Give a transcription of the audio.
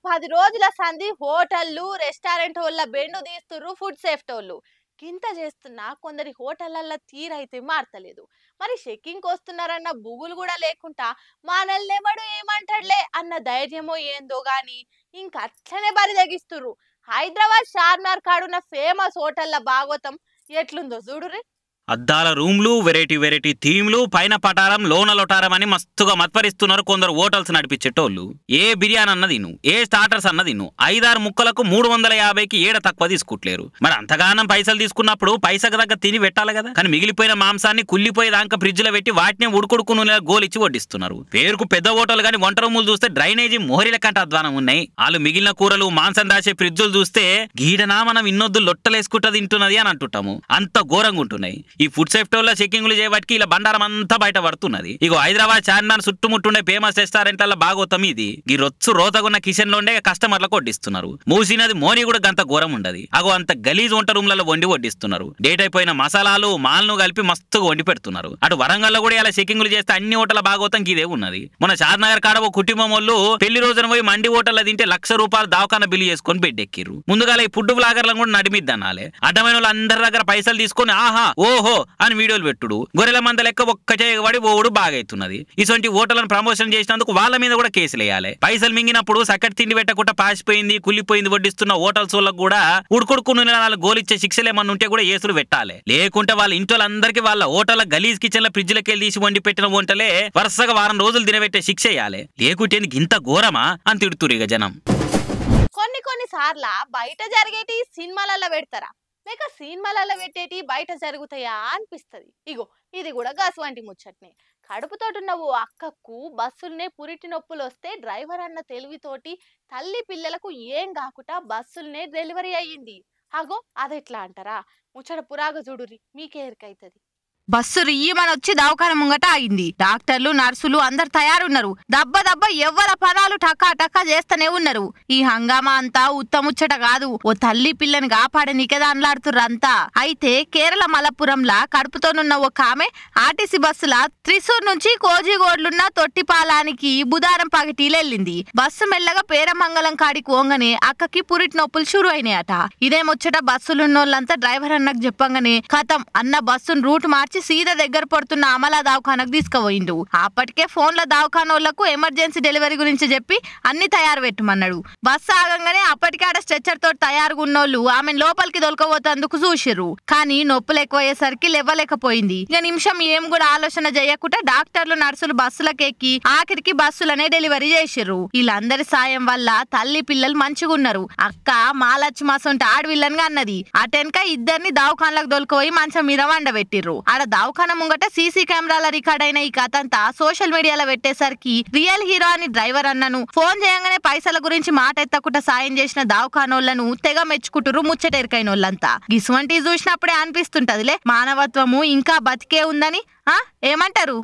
10 రోజుల సంధి హోటళ్లు రెస్టారెంట్ బెండు తీస్తుర్రు ఫుడ్ సేఫ్టోళ్ళు. గింత చేస్తున్నా కొందరి హోటళ్లల్లో తీరైతే మారతలేదు. మరి చెక్కింగ్ వస్తున్నారన్న బుగులు కూడా లేకుండా మనల్నెవడు ఏమంటాడులే అన్న ధైర్యమో ఏందో గాని ఇంకట్లనే బరిదెగిస్తుర్రు. హైదరాబాద్ షార్మినార్ కాడున్న ఫేమస్ హోటళ్ల భాగవతం ఎట్లుందో చూడుర్రి. అద్దాల రూమ్లు, వెరైటీ వెరైటీ థీమ్లు, పైన పటారం లోన లొటారం అని మస్తుగా మత్పరిస్తున్నారు కొందరు హోటల్స్ నడిపించేటోళ్ళు. ఏ బిర్యానీ అన్నది ఏ స్టార్టర్స్ అన్నది 5-6 ముక్కలకు 350కి ఏడ తక్కువ తీసుకుంటలేరు. మరి అంతగానం పైసలు తీసుకున్నప్పుడు పైసకు దగ్గర తిని పెట్టాలి కదా. కానీ మిగిలిపోయిన మాంసాన్ని కుళ్ళిపోయేదాకా ఫ్రిడ్జ్ లో పెట్టి వాటిని ఉడుకుడుకు నూనె గోలిచ్చి వడ్డిస్తున్నారు. పేరుకు పెద్ద హోటల్ కానీ వంట రూములు చూస్తే డ్రైనేజీ మోహరిల కంటే అధ్వానం ఉన్నాయి. వాళ్ళు మిగిలిన కూరలు మాంసం దాచే ఫ్రిడ్జులు చూస్తే గీడనా మనం ఇన్నొద్దు లొట్టలేసుకుంటా తింటున్నది అని అంటుంటాము. అంత ఘోరంగా ఉంటున్నాయి. ఈ ఫుడ్ సేఫ్టీలో చెకింగ్లు చేయబట్టి ఇలా బండారం అంతా బయట పడుతున్నది. ఇగో హైదరాబాద్ చార్మినార్ చుట్టుముట్టుండే ఫేమస్ రెస్టారెంట్ల భాగవతం ఇది. ఈ రొచ్చు రోతగున్న కిచెన్ లో ఉండే కస్టమర్లకు వడ్డిస్తున్నారు. మూసినది మోని కూడా గంత ఘోరం ఉండదు. అగో అంత గలీజ్ వంట రూమ్లలో వండి వడ్డిస్తున్నారు. డేట్ అయిపోయిన మసాలాలు మాల్ను కలిపి మస్తుగా వండి పెడుతున్నారు. అటు వరంగల్లో కూడా ఇలా చెకింగ్లు చేస్తే అన్ని హోటల భాగవతం ఇదే ఉన్నది. మన చార్మినార్ కాడ ఓ కుటుంబం వాళ్ళు పెళ్లి రోజున పోయి మండి హోటల్లో తింటే ₹1,00,000 దవాఖాన బిల్లు చేసుకొని బెడ్ ఎక్కిర్రు. ముందుగా ఈ ఫుడ్ బ్లాగర్లను కూడా నడిమిద్దనాలే. అడ్డమైన వాళ్ళు అందరి దగ్గర పైసలు తీసుకొని ఆహా ఓహో అని వీడియోలు పెట్టుడు, గొర్రెల మంద లెక్క ఒక్క చేయబడి ఓడు బాగైతున్నది. ఇటువంటి హోటళ్లను ప్రమోషన్ చేసినందుకు వాళ్ళ మీద కూడా కేసులు వేయాలి. పైసలు మింగినప్పుడు సక్కటి తిండి పెట్టకుండా పాసిపోయింది కుళ్ళిపోయింది వడ్డిస్తున్న హోటల్స్ వాళ్ళకు కూడా ఉడుకుడుకున్న గోలిచ్చే శిక్షలు ఏమన్నా ఉంటే కూడా ఏసులు పెట్టాలి. లేకుంటే వాళ్ళ ఇంటోళ్ళందరికీ వాళ్ళ హోటల్ గలీజ్ కిచెన్ లో ఫ్రిడ్జ్లకి వెళ్ళి తీసి వండి పెట్టిన వంటలే వరుసగా వారం రోజులు తినబెట్టే శిక్ష వేయాలి. లేకుంటే ఇంత ఘోరమా అని తిడుతురు ఇక జనం. కొన్ని సార్ల బయట జరిగేటి సినిమాలలో పెడతారా లేక సినిమాలలో పెట్టేటి బయట జరుగుతాయా అనిపిస్తుంది. ఇగో ఇది కూడా గసువంటి ముచ్చట్నే. కడుపుతోటున్న ఓ అక్కకు బస్సుల్నే పురిటి నొప్పులు వస్తే డ్రైవర్ అన్న తెలివితోటి తల్లి పిల్లలకు ఏం కాకుండా బస్సుల్నే డెలివరీ అయ్యింది. అగో అదెట్లా అంటారా? ముచ్చట పురాగ చూడురి మీకేరికైతది. బస్సు రియ్యమనొచ్చి దవాఖాన ముంగట ఆగింది. డాక్టర్లు నర్సులు అందరు తయారున్నారు. దబ్బ ఎవ్వర పనాలు టకా టకా చేస్తూనే ఉన్నారు. ఈ హంగామా అంతా ఉత్తముచ్చట కాదు. ఓ తల్లి పిల్లని కాపాడనికే దాన్లాడుతుర్రంతా. అయితే కేరళ మలపురంలా కడుపుతోనున్న ఒక ఆమె ఆర్టీసీ బస్సులా త్రిశూర్ నుంచి కోజిగోడ్లున్న తొట్టిపాలానికి బుధారం పగటీలెళ్ళింది. బస్సు మెల్లగా పేరమంగళం కాడికి ఓంగనే అక్కకి పురిటి నొప్పులు షురు అయినాయట. ఇదే ముచ్చట బస్సులున్నోళ్ళంతా డ్రైవర్ అన్నకు చెప్పంగానే కథం అన్న బస్సును రూట్ మార్చి సీదా దగ్గర పడుతున్న అమలా దవాఖానకు తీసుకుపోయిండు. అప్పటికే ఫోన్ల దవాఖానోళ్లకు ఎమర్జెన్సీ డెలివరీ గురించి చెప్పి అన్ని తయారు పెట్టమన్నాడు. బస్సు ఆగంగానే అప్పటికే ఆడ స్ట్రెచ్చర్ తోటి తయారుగా ఉన్నోళ్ళు ఆమెను లోపలికి దొలకపోతేందుకు చూసిర్రు. కానీ నొప్పులు ఎక్కువయ్యేసరికి లేవలేకపోయింది. ఇక నిమిషం ఏం కూడా ఆలోచన చేయకుండా డాక్టర్లు నర్సులు బస్సులకు ఎక్కి ఆఖరికి బస్సులనే డెలివరీ చేసిర్రు. వీళ్ళందరి సాయం వల్ల తల్లి పిల్లలు మంచిగున్నారు. అక్క మాలచ్చి మాసంటే ఆడవిల్లన్గా అన్నది. అటెనక ఇద్దరిని దవాఖానలకు దొలకపోయి మంచం మీద వండబెట్టిర్రు. ఆడ దవాఖాన ముంగట సీసీ కెమెరాల రికార్డ్ అయిన ఈ కథ అంతా సోషల్ మీడియాలో పెట్టేసరికి రియల్ హీరో అని డ్రైవర్ అన్నను ఫోన్ చేయంగానే పైసల గురించి మాట ఎత్తకుండా సాయం చేసిన దవాఖానోళ్లను తెగ మెచ్చుకుంటురు ముచ్చటెరికైన వాళ్ళంతా. ఇసువంటి చూసినప్పుడే అనిపిస్తుంటదిలే మానవత్వము ఇంకా బతికే ఉందని. ఏమంటారు?